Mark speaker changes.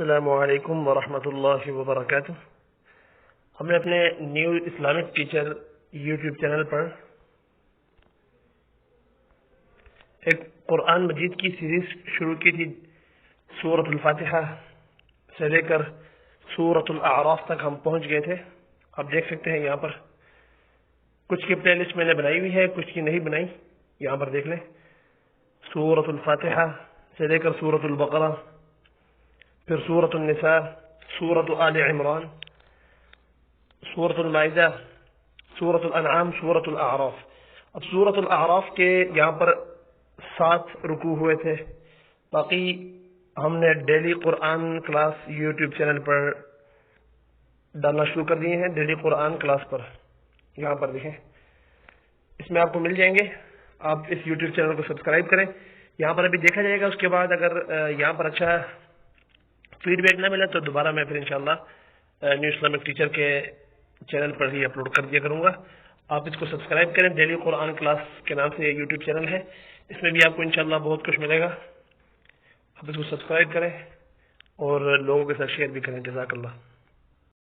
Speaker 1: السلام علیکم ورحمۃ اللہ وبرکاتہ۔ ہم نے اپنے new Islamic teacher YouTube channel پر ایک قرآن مجید کی سیریز شروع کی تھی۔ سورۃ الفاتحہ سے لے کر سورۃ الاعراف تک ہم پہنچ گئے تھے۔ آپ دیکھ سکتے ہیں یہاں پر کچھ کی پلے لسٹ میں نے بنائی ہوئی ہے، کچھ کی نہیں بنائی، یہاں پر دیکھ لیں۔ سورۃ الفاتحہ سے لے کر سورۃ البقرہ، پھر سورۃ النساء، سورۃ آل عمران، سورۃ المائدہ، سورۃ الانعام، سورۃ الاعراف۔ اب سورۃ الاعراف کے یہاں پر 7 رکوع ہوئے تھے۔ باقی ہم نے ڈیلی قرآن کلاس یوٹیوب چینل پر ڈالنا شروع کر دیے ہیں، ڈیلی قرآن کلاس پر، یہاں پر دیکھیں، اس میں آپ کو مل جائیں گے۔ آپ اس یوٹیوب چینل کو سبسکرائب کریں، یہاں پر ابھی دیکھا جائے گا۔ اس کے بعد اگر یہاں پر اچھا فیڈ بیک نہ ملا تو دوبارہ میں پھر انشاءاللہ نیو اسلامک ٹیچر کے چینل پر ہی اپلوڈ کر دیا کروں گا۔ آپ اس کو سبسکرائب کریں، ڈیلی قرآن کلاس کے نام سے یہ یوٹیوب چینل ہے، اس میں بھی آپ کو انشاءاللہ بہت کچھ ملے گا۔ آپ اس کو سبسکرائب کریں اور لوگوں کے ساتھ شیئر بھی کریں۔ جزاک اللہ۔